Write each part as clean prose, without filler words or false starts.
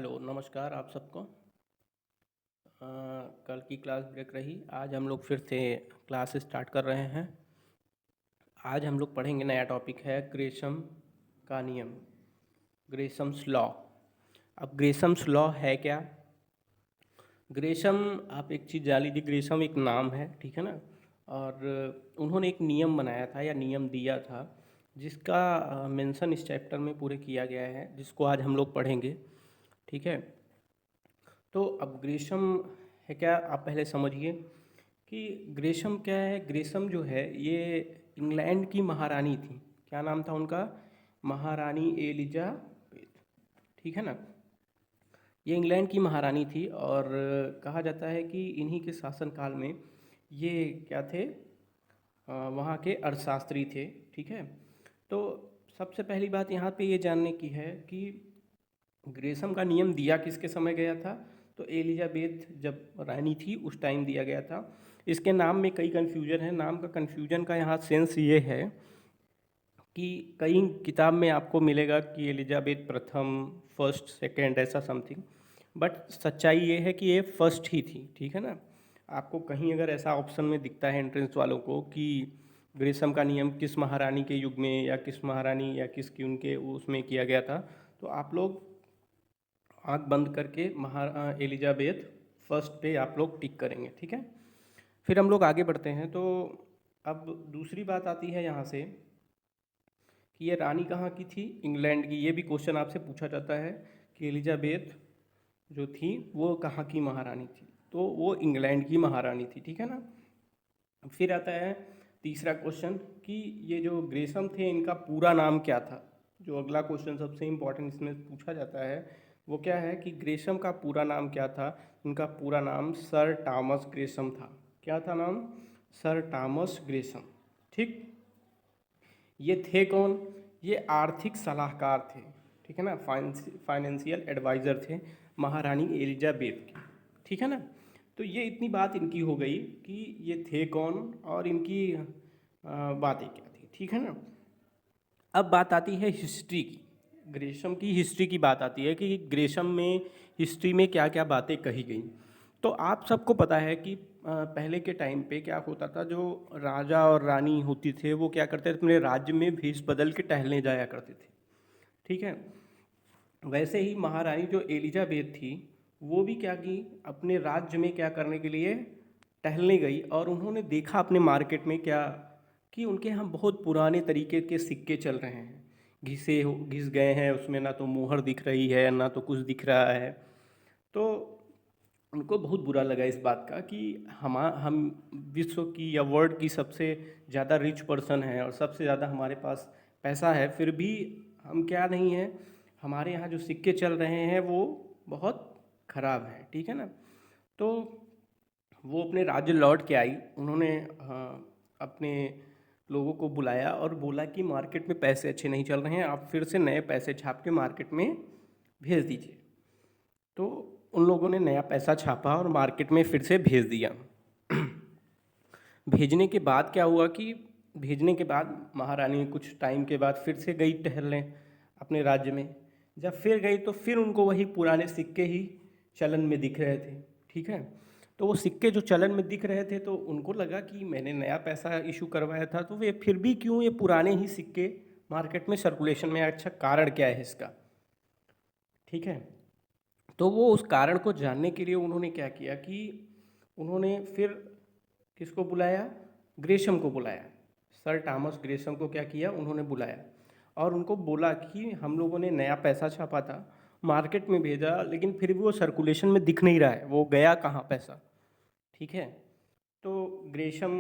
Hello नमस्कार आप सबको। कल की क्लास ब्रेक रही, आज हम लोग फिर से क्लास स्टार्ट कर रहे हैं। आज हम लोग पढ़ेंगे, नया टॉपिक है ग्रेशम का नियम, ग्रेशम्स लॉ। अब ग्रेशम्स लॉ है क्या? ग्रेशम, आप एक चीज़ जान लीजिए, ग्रेशम एक नाम है, ठीक है ना। और उन्होंने एक नियम बनाया था या नियम दिया था जिसका मेंशन इस चैप्टर में पूरे किया गया है, जिसको आज हम लोग पढ़ेंगे, ठीक है। तो अब ग्रेशम है क्या, आप पहले समझिए कि ग्रेशम क्या है। ग्रेशम जो है ये इंग्लैंड की महारानी थी। क्या नाम था उनका? महारानी एलिजाबेथ, ठीक है ना। ये इंग्लैंड की महारानी थी और कहा जाता है कि इन्हीं के शासनकाल में ये क्या थे, वहाँ के अर्थशास्त्री थे, ठीक है। तो सबसे पहली बात यहाँ पे ये जानने की है कि ग्रेशम का नियम दिया किसके समय गया था? तो एलिजाबेथ जब रानी थी उस टाइम दिया गया था। इसके नाम में कई कन्फ्यूजन है। नाम का कन्फ्यूजन का यहाँ सेंस ये है कि कई किताब में आपको मिलेगा कि एलिजाबेथ प्रथम, फर्स्ट, सेकंड, ऐसा समथिंग, बट सच्चाई ये है कि ये फर्स्ट ही थी, ठीक है ना। आपको कहीं अगर ऐसा ऑप्शन में दिखता है एंट्रेंस वालों को कि ग्रेशम का नियम किस महारानी के युग में या किस महारानी या किस की उनके उसमें किया गया था, तो आप लोग आँख बंद करके एलिजाबेथ फर्स्ट पे आप लोग टिक करेंगे, ठीक है। फिर हम लोग आगे बढ़ते हैं। तो अब दूसरी बात आती है यहाँ से कि ये रानी कहाँ की थी? इंग्लैंड की। ये भी क्वेश्चन आपसे पूछा जाता है कि एलिजाबेथ जो थी वो कहाँ की महारानी थी, तो वो इंग्लैंड की महारानी थी, ठीक है ना। फिर आता है तीसरा क्वेश्चन कि ये जो ग्रेशम थे इनका पूरा नाम क्या था। जो अगला क्वेश्चन सबसे इम्पोर्टेंट इसमें पूछा जाता है वो क्या है कि ग्रेशम का पूरा नाम क्या था। उनका पूरा नाम सर टॉमस ग्रेशम था। क्या था नाम? सर टॉमस ग्रेशम, ठीक। ये थे कौन? ये आर्थिक सलाहकार थे, ठीक है ना, फाइनेंशियल एडवाइज़र थे महारानी एलिजाबेथ के, ठीक है ना। तो ये इतनी बात इनकी हो गई कि ये थे कौन और इनकी बातें क्या थी, ठीक है ना। अब बात आती है हिस्ट्री की। ग्रेशम की हिस्ट्री की बात आती है कि ग्रेशम में हिस्ट्री में क्या क्या बातें कही गई। तो आप सबको पता है कि पहले के टाइम पे क्या होता था, जो राजा और रानी होती थे वो क्या करते थे, अपने राज्य में भेष बदल के टहलने जाया करते थे, ठीक है। वैसे ही महारानी जो एलिजाबेथ थी वो भी क्या की, अपने राज्य में क्या करने के लिए टहलने गई और उन्होंने देखा अपने मार्केट में क्या कि उनके यहाँ बहुत पुराने तरीके के सिक्के चल रहे हैं, घिस गए हैं, उसमें ना तो मुहर दिख रही है ना तो कुछ दिख रहा है। तो उनको बहुत बुरा लगा इस बात का कि हम विश्व की या वर्ल्ड की सबसे ज़्यादा रिच पर्सन हैं और सबसे ज़्यादा हमारे पास पैसा है, फिर भी हम क्या नहीं हैं, हमारे यहाँ जो सिक्के चल रहे हैं वो बहुत ख़राब हैं, ठीक है ना। तो वो अपने राज्य लौट के आई। उन्होंने अपने लोगों को बुलाया और बोला कि मार्केट में पैसे अच्छे नहीं चल रहे हैं, आप फिर से नए पैसे छाप के मार्केट में भेज दीजिए। तो उन लोगों ने नया पैसा छापा और मार्केट में फिर से भेज दिया। भेजने के बाद क्या हुआ कि भेजने के बाद महारानी कुछ टाइम के बाद फिर से गई टहलने अपने राज्य में। जब फिर गई तो फिर उनको वही पुराने सिक्के ही चलन में दिख रहे थे, ठीक है। तो वो सिक्के जो चलन में दिख रहे थे तो उनको लगा कि मैंने नया पैसा इशू करवाया था, तो वे फिर भी क्यों ये पुराने ही सिक्के मार्केट में सर्कुलेशन में, अच्छा कारण क्या है इसका, ठीक है। तो वो उस कारण को जानने के लिए उन्होंने क्या किया कि उन्होंने फिर किसको बुलाया? ग्रेशम को बुलाया। सर टॉमस ग्रेशम को क्या किया, उन्होंने बुलाया और उनको बोला कि हम लोगों ने नया पैसा छापा था, मार्केट में भेजा, लेकिन फिर भी वो सर्कुलेशन में दिख नहीं रहा है, वो गया कहाँ पैसा, ठीक है। तो ग्रेशम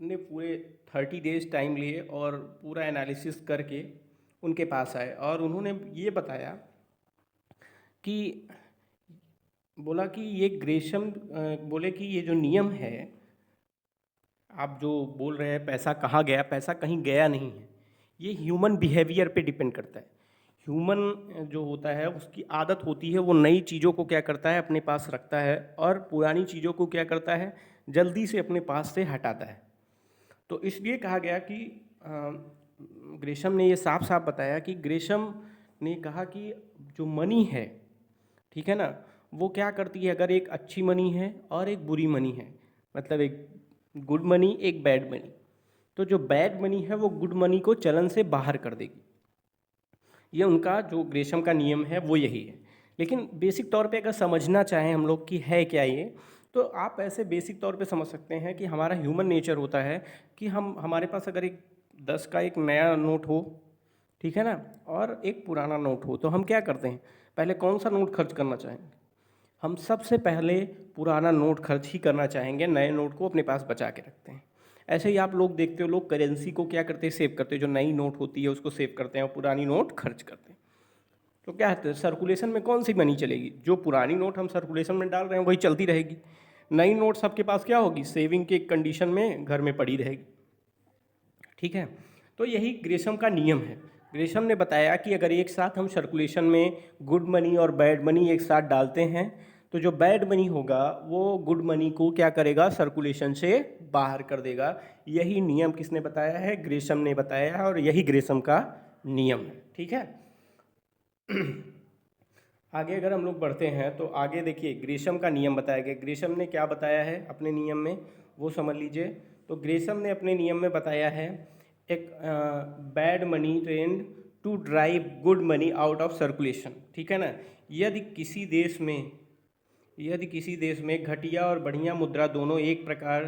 ने पूरे 30 डेज टाइम लिए और पूरा एनालिसिस करके उनके पास आए और उन्होंने ये बताया कि बोला कि ये ग्रेशम बोले कि ये जो नियम है, आप जो बोल रहे हैं पैसा कहाँ गया, पैसा कहीं गया नहीं है, ये ह्यूमन बिहेवियर पे डिपेंड करता है। ह्यूमन जो होता है उसकी आदत होती है, वो नई चीज़ों को क्या करता है, अपने पास रखता है और पुरानी चीज़ों को क्या करता है, जल्दी से अपने पास से हटाता है। तो इसलिए कहा गया कि ग्रेशम ने ये साफ साफ बताया कि ग्रेशम ने कहा कि जो मनी है, ठीक है ना, वो क्या करती है, अगर एक अच्छी मनी है और एक बुरी मनी है, मतलब एक गुड मनी एक बैड मनी, तो जो बैड मनी है वो गुड मनी को चलन से बाहर कर देगी। ये उनका जो ग्रेशम का नियम है वो यही है। लेकिन बेसिक तौर पे अगर समझना चाहें हम लोग कि है क्या ये, तो आप ऐसे बेसिक तौर पे समझ सकते हैं कि हमारा ह्यूमन नेचर होता है कि हमारे पास अगर एक 10 का एक नया नोट हो, ठीक है ना, और एक पुराना नोट हो, तो हम क्या करते हैं, पहले कौन सा नोट खर्च करना चाहेंगे? हम सबसे पहले पुराना नोट खर्च ही करना चाहेंगे, नए नोट को अपने पास बचा के रखते हैं। ऐसे ही आप लोग देखते हो, लोग करेंसी को क्या करते हैं, सेव करते हैं, जो नई नोट होती है उसको सेव करते हैं और पुरानी नोट खर्च करते हैं। तो क्या है, सर्कुलेशन में कौन सी मनी चलेगी? जो पुरानी नोट हम सर्कुलेशन में डाल रहे हैं वही चलती रहेगी। नई नोट सबके पास क्या होगी, सेविंग के कंडीशन में घर में पड़ी रहेगी। ठीक है, तो यही ग्रेशम का नियम है। ग्रेशम ने बताया कि अगर एक साथ हम सर्कुलेशन में गुड मनी और बैड मनी एक साथ डालते हैं, तो जो बैड मनी होगा वो गुड मनी को क्या करेगा, सर्कुलेशन से बाहर कर देगा। यही नियम किसने बताया है? ग्रेशम ने बताया है, और यही ग्रेशम का नियम है। ठीक है, आगे अगर हम लोग बढ़ते हैं तो आगे देखिए ग्रेशम का नियम बताया गया। ग्रेशम ने क्या बताया है अपने नियम में, वो समझ लीजिए। तो ग्रेशम ने अपने नियम में बताया है, एक bad money trend to drive good money out of circulation. ठीक है ना, यदि किसी देश में घटिया और बढ़िया मुद्रा दोनों एक प्रकार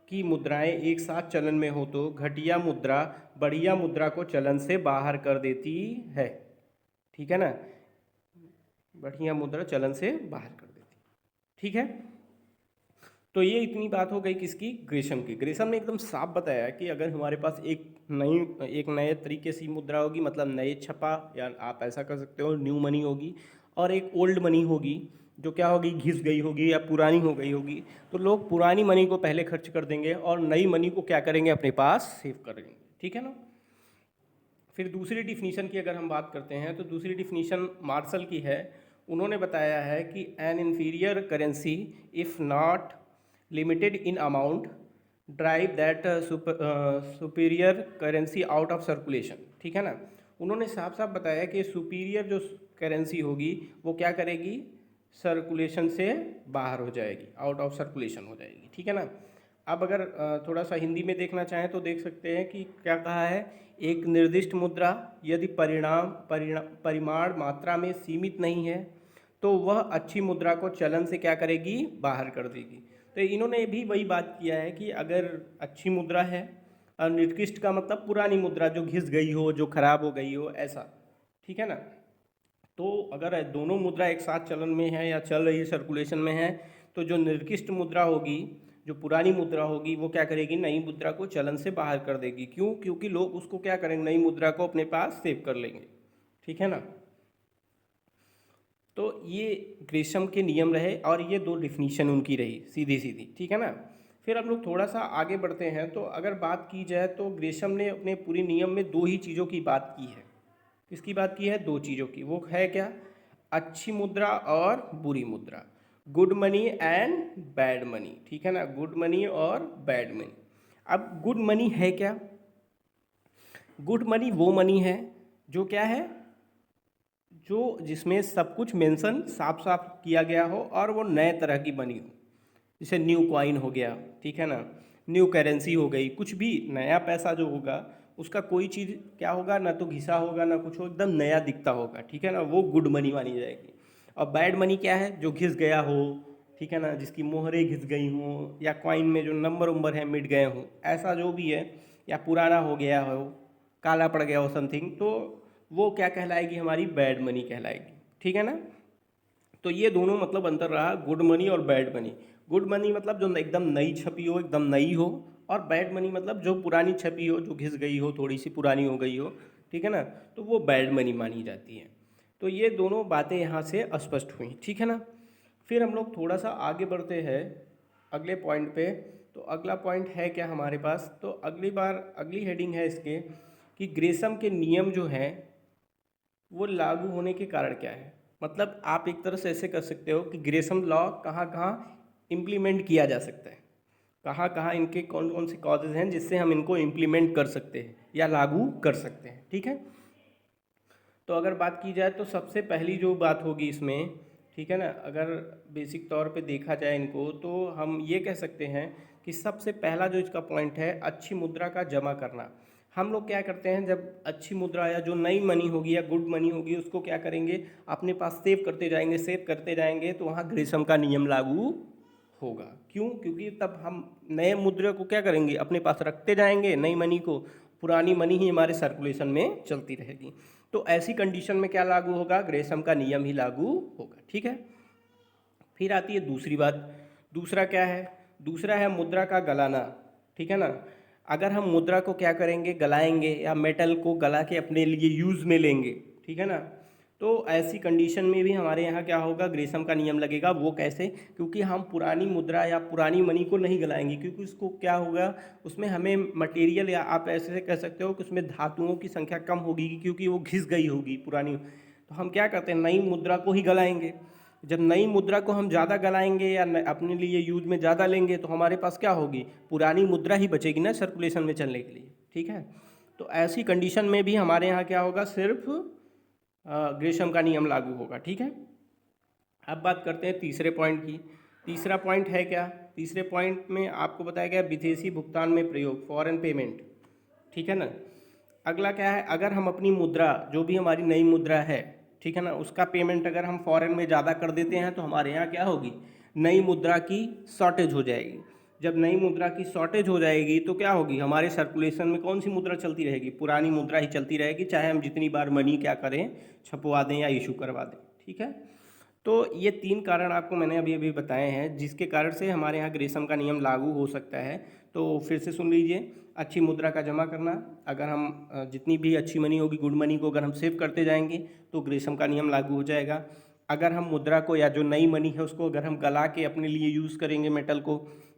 की मुद्राएं एक साथ चलन में हो, तो घटिया मुद्रा बढ़िया मुद्रा को चलन से बाहर कर देती है। ठीक है ना, बढ़िया मुद्रा चलन से बाहर कर देती। ठीक है, तो ये इतनी बात हो गई किसकी? ग्रेशम की। ग्रेशम ने एकदम साफ बताया कि अगर हमारे पास एक नए तरीके से मुद्रा होगी, मतलब नए छपा, या आप ऐसा कर सकते हो न्यू मनी होगी, और एक ओल्ड मनी होगी जो क्या होगी, घिस गई होगी या पुरानी हो गई होगी, तो लोग पुरानी मनी को पहले खर्च कर देंगे और नई मनी को क्या करेंगे, अपने पास सेव करेंगे। ठीक है ना। फिर दूसरी डिफिनीशन की अगर हम बात करते हैं, तो दूसरी डिफिनीशन मार्शल की है। उन्होंने बताया है कि N inferior currency if not limited in amount drive that superior currency out of circulation. ठीक है ना, उन्होंने साफ साफ बताया कि सुपीरियर जो करेंसी होगी वो क्या करेगी, सर्कुलेशन से बाहर हो जाएगी, आउट ऑफ सर्कुलेशन हो जाएगी। ठीक है ना। अब अगर थोड़ा सा हिंदी में देखना चाहें तो देख सकते हैं कि क्या कहा है, एक निर्दिष्ट मुद्रा यदि परिमाण मात्रा में सीमित नहीं है, तो वह अच्छी मुद्रा को चलन से क्या करेगी, बाहर कर देगी। तो इन्होंने भी वही बात किया है कि अगर अच्छी मुद्रा है, और निकृष्ट का मतलब पुरानी मुद्रा जो घिस गई हो, जो खराब हो गई हो, ऐसा। ठीक है ना। तो अगर दोनों मुद्रा एक साथ चलन में है या चल रही सर्कुलेशन में है, तो जो निर्दिष्ट मुद्रा होगी, जो पुरानी मुद्रा होगी, वो क्या करेगी, नई मुद्रा को चलन से बाहर कर देगी। क्यों? क्योंकि लोग उसको क्या करेंगे, नई मुद्रा को अपने पास सेव कर लेंगे। ठीक है ना। तो ये ग्रेशम के नियम रहे, और ये दो डिफिनीशन उनकी रही सीधी सीधी। ठीक है ना। फिर हम लोग थोड़ा सा आगे बढ़ते हैं, तो अगर बात की जाए तो ग्रेशम ने अपने पूरी नियम में दो ही चीज़ों की बात की है। किसकी बात की है? दो चीज़ों की। वो है क्या? अच्छी मुद्रा और बुरी मुद्रा, good money and bad money. ठीक है ना, गुड मनी और बैड मनी। अब गुड मनी है क्या? गुड मनी वो मनी है जो क्या है, जो जिसमें सब कुछ मेंशन साफ साफ किया गया हो, और वो नए तरह की बनी हो। जैसे न्यू कॉइन हो गया, ठीक है ना, न्यू करेंसी हो गई, कुछ भी नया पैसा जो होगा उसका कोई चीज़ क्या होगा, ना तो घिसा होगा ना कुछ हो, एकदम नया दिखता होगा। ठीक है ना, वो गुड मनी मानी जाएगी। और बैड मनी क्या है? जो घिस गया हो, ठीक है ना, जिसकी मोहरें घिस गई हों, या कॉइन में जो नंबर उम्बर है मिट गए हों, ऐसा जो भी है, या पुराना हो गया हो, काला पड़ गया हो समथिंग, तो वो क्या कहलाएगी, हमारी बैड मनी कहलाएगी। ठीक है ना। तो ये दोनों मतलब अंतर रहा, गुड मनी और बैड मनी। गुड मनी मतलब जो एकदम नई छपी हो, एकदम नई हो, और बैड मनी मतलब जो पुरानी छपी हो, जो घिस गई हो, थोड़ी सी पुरानी हो गई हो। ठीक है ना, तो वो बैड मनी मानी जाती है। तो ये दोनों बातें यहाँ से स्पष्ट हुई। ठीक है ना। फिर हम लोग थोड़ा सा आगे बढ़ते हैं अगले पॉइंट पे। तो अगला पॉइंट है क्या हमारे पास, तो अगली हेडिंग है इसके कि ग्रेशम के नियम जो हैं वो लागू होने के कारण क्या है। मतलब आप एक तरह से ऐसे कर सकते हो कि ग्रेशम लॉ कहाँ कहाँ इम्प्लीमेंट किया जा सकता है, कहाँ कहाँ इनके कौन कौन से कॉजेज हैं जिससे हम इनको इम्प्लीमेंट कर सकते हैं या लागू कर सकते हैं। ठीक है, तो अगर बात की जाए तो सबसे पहली जो बात होगी इसमें, ठीक है ना। अगर बेसिक तौर पे देखा जाए इनको, तो हम ये कह सकते हैं कि सबसे पहला जो इसका पॉइंट है, अच्छी मुद्रा का जमा करना। हम लोग क्या करते हैं, जब अच्छी मुद्रा या जो नई मनी होगी या गुड मनी होगी, उसको क्या करेंगे, अपने पास सेव करते जाएंगे, सेव करते जाएंगे, तो वहाँ ग्रेसम का नियम लागू होगा। क्यों? क्योंकि तब हम नए मुद्रा को क्या करेंगे, अपने पास रखते जाएंगे, नई मनी को, पुरानी मनी ही हमारे सर्कुलेशन में चलती रहेगी। तो ऐसी कंडीशन में क्या लागू होगा, ग्रेसम का नियम ही लागू होगा। ठीक है। फिर आती है दूसरी बात। दूसरा क्या है, दूसरा है मुद्रा का गलाना। ठीक है ना। अगर हम मुद्रा को क्या करेंगे, गलाएंगे या मेटल को गला के अपने लिए यूज़ में लेंगे, ठीक है ना, तो ऐसी कंडीशन में भी हमारे यहाँ क्या होगा, ग्रेसम का नियम लगेगा। वो कैसे? क्योंकि हम पुरानी मुद्रा या पुरानी मनी को नहीं गलाएंगे, क्योंकि उसको क्या होगा, उसमें हमें मटेरियल, या आप ऐसे कह सकते हो कि उसमें धातुओं की संख्या कम होगी, क्योंकि वो घिस गई होगी पुरानी। तो हम क्या करते हैं, नई मुद्रा को ही गलाएंगे। जब नई मुद्रा को हम ज़्यादा गलाएंगे या अपने लिए यूज में ज़्यादा लेंगे, तो हमारे पास क्या होगी, पुरानी मुद्रा ही बचेगी ना सर्कुलेशन में चलने के लिए। ठीक है। तो ऐसी कंडीशन में भी हमारे यहाँ क्या होगा, सिर्फ ग्रेशम का नियम लागू होगा। ठीक है। अब बात करते हैं तीसरे पॉइंट की। तीसरा पॉइंट है क्या, तीसरे पॉइंट में आपको बताया गया विदेशी भुगतान में प्रयोग, फॉरेन पेमेंट। ठीक है ना। अगला क्या है, अगर हम अपनी मुद्रा, जो भी हमारी नई मुद्रा है, ठीक है ना, उसका पेमेंट अगर हम फॉरेन में ज़्यादा कर देते हैं, तो हमारे यहाँ क्या होगी, नई मुद्रा की शॉर्टेज हो जाएगी। जब नई मुद्रा की शॉर्टेज हो जाएगी, तो क्या होगी, हमारे सर्कुलेशन में कौन सी मुद्रा चलती रहेगी, पुरानी मुद्रा ही चलती रहेगी, चाहे हम जितनी बार मनी क्या करें, छपवा दें या इशू करवा दें। ठीक है। तो ये तीन कारण आपको मैंने अभी अभी बताए हैं, जिसके कारण से हमारे यहाँ ग्रेसम का नियम लागू हो सकता है। तो फिर से सुन लीजिए। अच्छी मुद्रा का जमा करना, अगर हम जितनी भी अच्छी मनी होगी, गुड मनी को अगर हम सेव करते जाएंगे, तो ग्रेसम का नियम लागू हो जाएगा। अगर हम मुद्रा को या जो नई मनी है उसको अगर हम गला के अपने लिए यूज़ करेंगे मेटल को,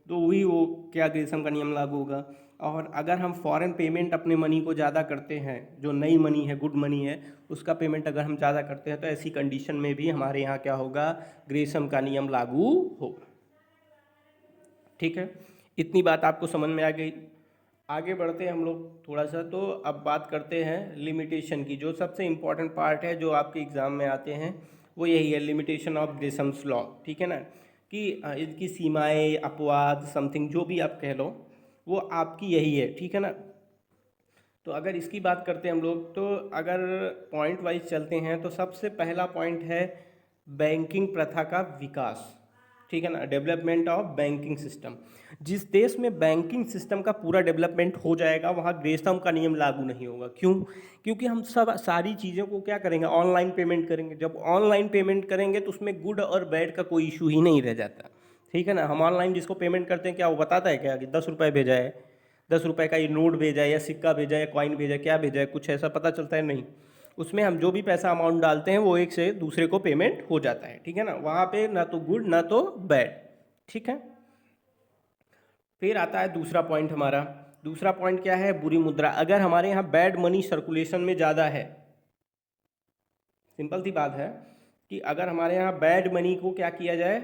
तो वही वो क्या, ग्रेसम का नियम लागू होगा। और अगर हम फॉरेन पेमेंट अपने मनी को ज़्यादा करते हैं, जो नई मनी है, गुड मनी है, उसका पेमेंट अगर हम ज़्यादा करते हैं, तो ऐसी कंडीशन में भी हमारे यहाँ क्या होगा, ग्रेसम का नियम लागू होगा। ठीक है। इतनी बात आपको समझ में आ गई। आगे बढ़ते हैं हम लोग थोड़ा सा। तो अब बात करते हैं लिमिटेशन की। जो सबसे इम्पॉर्टेंट पार्ट है, जो आपके एग्ज़ाम में आते हैं, वो यही है, लिमिटेशन ऑफ ग्रेसम्स लॉ। ठीक है ना, कि इसकी सीमाएं, अपवाद, समथिंग जो भी आप कह लो, वो आपकी यही है। ठीक है ना। तो अगर इसकी बात करते हैं हम लोग, तो अगर पॉइंट वाइज चलते हैं, तो सबसे पहला पॉइंट है बैंकिंग प्रथा का विकास। ठीक है ना, डेवलपमेंट ऑफ बैंकिंग सिस्टम। जिस देश में बैंकिंग सिस्टम का पूरा डेवलपमेंट हो जाएगा, वहाँ ग्रेसम का नियम लागू नहीं होगा। क्यों? क्योंकि हम सब सारी चीज़ों को क्या करेंगे, ऑनलाइन पेमेंट करेंगे। जब ऑनलाइन पेमेंट करेंगे, तो उसमें गुड और बैड का कोई इशू ही नहीं रह जाता। ठीक है ना। हम ऑनलाइन जिसको पेमेंट करते हैं, क्या वो बताता है क्या कि 10 रुपये भेजा है, 10 रुपये का ये नोट भेजा है, या सिक्का भेजा है, कॉइन भेजा है, क्या भेजा है, कुछ ऐसा पता चलता है? नहीं। उसमें हम जो भी पैसा अमाउंट डालते हैं, वो एक से दूसरे को पेमेंट हो जाता है। ठीक है ना। वहाँ पे ना तो गुड ना तो बैड। ठीक है। फिर आता है दूसरा पॉइंट हमारा। दूसरा पॉइंट क्या है, बुरी मुद्रा। अगर हमारे यहाँ बैड मनी सर्कुलेशन में ज़्यादा है, सिंपल सी बात है कि अगर हमारे यहाँ बैड मनी को क्या किया जाए,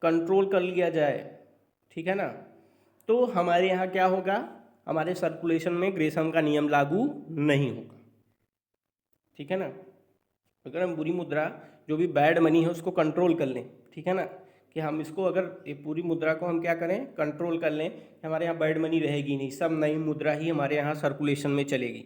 कंट्रोल कर लिया जाए, ठीक है ना, तो हमारे यहाँ क्या होगा, हमारे सर्कुलेशन में ग्रेसम का नियम लागू नहीं होगा। ठीक है ना। अगर हम बुरी मुद्रा, जो भी बैड मनी है, उसको कंट्रोल कर लें, ठीक है ना, कि हम इसको, अगर ये पूरी मुद्रा को हम क्या करें, कंट्रोल कर लें, हमारे यहाँ बैड मनी रहेगी नहीं, सब नई मुद्रा ही हमारे यहाँ सर्कुलेशन में चलेगी।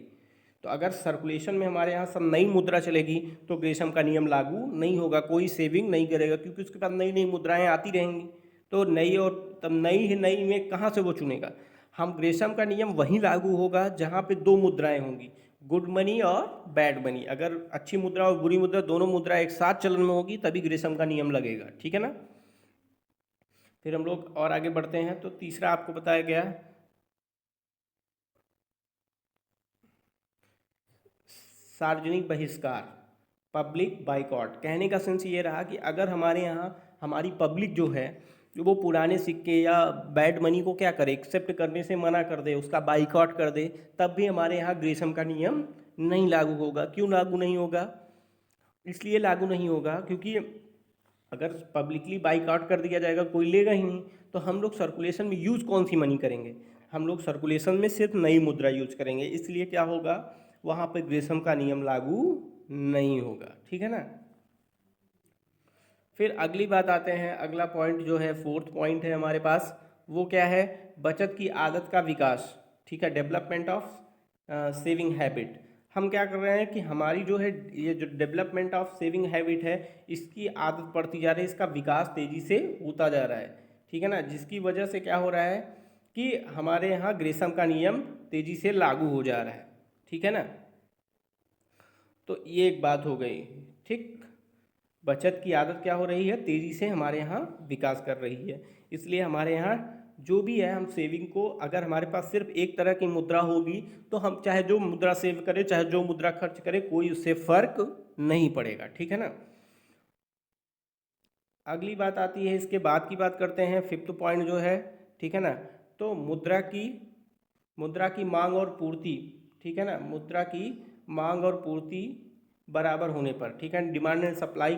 तो अगर सर्कुलेशन में हमारे यहाँ सब नई मुद्रा चलेगी, तो ग्रेसम का नियम लागू नहीं होगा, कोई सेविंग नहीं करेगा, क्योंकि उसके पास नई नई मुद्राएं आती रहेंगी। तो नई, और तब नई ही नई में कहाँ से वो चुनेगा। हम ग्रेसम का नियम वहीं लागू होगा जहाँ पे दो मुद्राएं होंगी, गुड मनी और बैड मनी। अगर अच्छी मुद्रा और बुरी मुद्रा, दोनों मुद्रा एक साथ चलन में होगी, तभी ग्रेसम का नियम लगेगा। ठीक है ना। फिर हम लोग और आगे बढ़ते हैं। तो तीसरा आपको बताया गया सार्वजनिक बहिष्कार, पब्लिक बाइकॉट। कहने का सेंस ये रहा कि अगर हमारे यहाँ हमारी पब्लिक जो है, वो पुराने सिक्के या बैड मनी को क्या करे, एक्सेप्ट करने से मना कर दे, उसका बाइकॉट कर दे, तब भी हमारे यहाँ ग्रेसम का नियम नहीं लागू होगा। क्यों लागू नहीं होगा? इसलिए लागू नहीं होगा क्योंकि अगर पब्लिकली बाइकआउट कर दिया जाएगा, कोई लेगा ही नहीं, तो हम लोग सर्कुलेशन में यूज़ कौन सी मनी करेंगे, हम लोग सर्कुलेशन में सिर्फ नई मुद्रा यूज करेंगे। इसलिए क्या होगा, वहाँ पे ग्रेसम का नियम लागू नहीं होगा। ठीक है ना। फिर अगली बात आते हैं, अगला पॉइंट जो है फोर्थ पॉइंट है हमारे पास, वो क्या है, बचत की आदत का विकास। ठीक है, डेवलपमेंट ऑफ सेविंग हैबिट। हम क्या कर रहे हैं कि हमारी जो है ये जो डेवलपमेंट ऑफ सेविंग हैबिट है, इसकी आदत पड़ती जा रही है, इसका विकास तेज़ी से होता जा रहा है। ठीक है ना, जिसकी वजह से क्या हो रहा है कि हमारे यहाँ ग्रेसम का नियम तेज़ी से लागू हो जा रहा है। ठीक है ना, तो ये एक बात हो गई। ठीक, बचत की आदत क्या हो रही है, तेज़ी से हमारे यहाँ विकास कर रही है। इसलिए हमारे यहाँ जो भी है, हम सेविंग को, अगर हमारे पास सिर्फ एक तरह की मुद्रा होगी तो हम चाहे जो मुद्रा सेव करें, चाहे जो मुद्रा खर्च करें, कोई उससे फर्क नहीं पड़ेगा। ठीक है ना, अगली बात आती है, इसके बाद की बात करते हैं, फिफ्थ पॉइंट जो है। ठीक है ना, तो मुद्रा की मांग और पूर्ति। ठीक है ना, मुद्रा की मांग और पूर्ति बराबर होने पर। ठीक है, demand and supply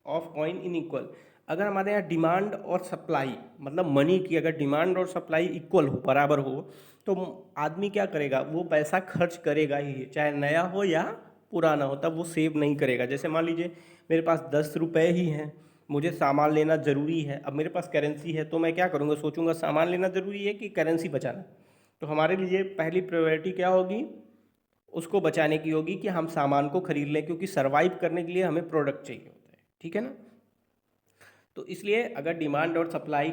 of coin in equal. अगर हमारे यहाँ डिमांड और सप्लाई, मतलब मनी की अगर डिमांड और सप्लाई इक्वल हो, बराबर हो, तो आदमी क्या करेगा, वो पैसा खर्च करेगा ही, चाहे नया हो या पुराना हो, तब वो सेव नहीं करेगा। जैसे मान लीजिए मेरे पास 10 रुपये ही हैं, मुझे सामान लेना ज़रूरी है, अब मेरे पास करेंसी है, तो मैं क्या करूँगा, सोचूंगा सामान लेना ज़रूरी है कि करेंसी बचाना। तो हमारे लिए पहली प्रायोरिटी क्या होगी, उसको बचाने की होगी कि हम सामान को खरीद लें, क्योंकि सर्वाइव करने के लिए हमें प्रोडक्ट चाहिए होता है। ठीक है ना, तो इसलिए अगर डिमांड और सप्लाई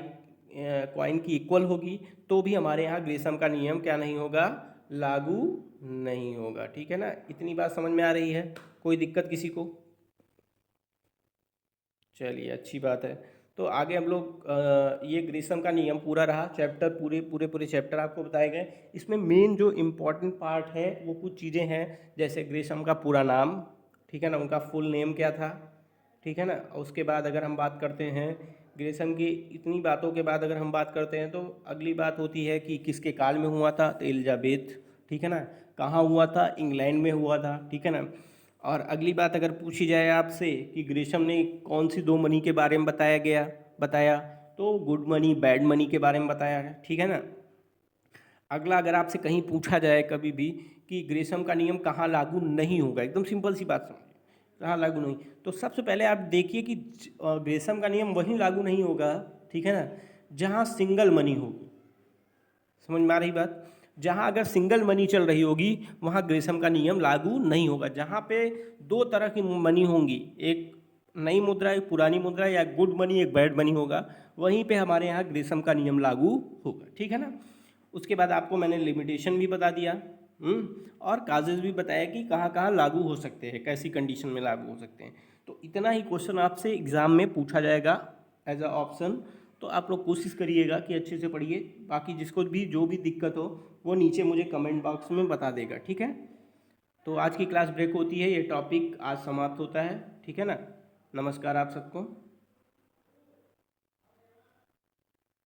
कॉइन की इक्वल होगी तो भी हमारे यहाँ ग्रेसम का नियम क्या नहीं होगा, लागू नहीं होगा। ठीक है ना, इतनी बात समझ में आ रही है, कोई दिक्कत किसी को? चलिए, अच्छी बात है। तो आगे हम लोग ये ग्रेसम का नियम पूरा रहा, चैप्टर पूरे पूरे पूरे चैप्टर आपको बताए गए। इसमें मेन जो इम्पोर्टेंट पार्ट है वो कुछ चीज़ें हैं, जैसे ग्रेसम का पूरा नाम, ठीक है ना, उनका फुल नेम क्या था। ठीक है ना, उसके बाद अगर हम बात करते हैं ग्रेसम की, इतनी बातों के बाद अगर हम बात करते हैं तो अगली बात होती है कि किसके काल में हुआ था, तो एलिजाबेथ। ठीक है ना, कहाँ हुआ था, इंग्लैंड में हुआ था। ठीक है ना, और अगली बात अगर पूछी जाए आपसे कि ग्रेसम ने कौन सी 2 मनी के बारे में बताया, तो गुड मनी बैड मनी के बारे में बताया है। ठीक है ना, अगला अगर आपसे कहीं पूछा जाए कभी भी कि ग्रेसम का नियम कहाँ लागू नहीं होगा, एकदम सिंपल सी बात समझिए, कहाँ लागू नहीं, तो सबसे पहले आप देखिए कि ग्रेसम का नियम वहीं लागू नहीं होगा, ठीक है ना, जहाँ सिंगल मनी होगी। समझ में आ रही बात? जहाँ अगर सिंगल मनी चल रही होगी वहाँ ग्रेसम का नियम लागू नहीं होगा। जहाँ पे 2 तरह की मनी होंगी, एक नई मुद्रा, एक पुरानी मुद्रा, या गुड मनी एक बैड मनी होगा, वहीं पे हमारे यहाँ ग्रेसम का नियम लागू होगा। ठीक है ना, उसके बाद आपको मैंने लिमिटेशन भी बता दिया, और काजेज भी बताया कि कहाँ कहाँ लागू हो सकते हैं, कैसी कंडीशन में लागू हो सकते हैं। तो इतना ही क्वेश्चन आपसे एग्ज़ाम में पूछा जाएगा एज अ ऑप्शन। तो आप लोग कोशिश करिएगा कि अच्छे से पढ़िए। बाकी जिसको भी जो भी दिक्कत हो वो नीचे मुझे कमेंट बॉक्स में बता देगा। ठीक है, तो आज की क्लास ब्रेक होती है, ये टॉपिक आज समाप्त होता है। ठीक है ना, नमस्कार आप सबको।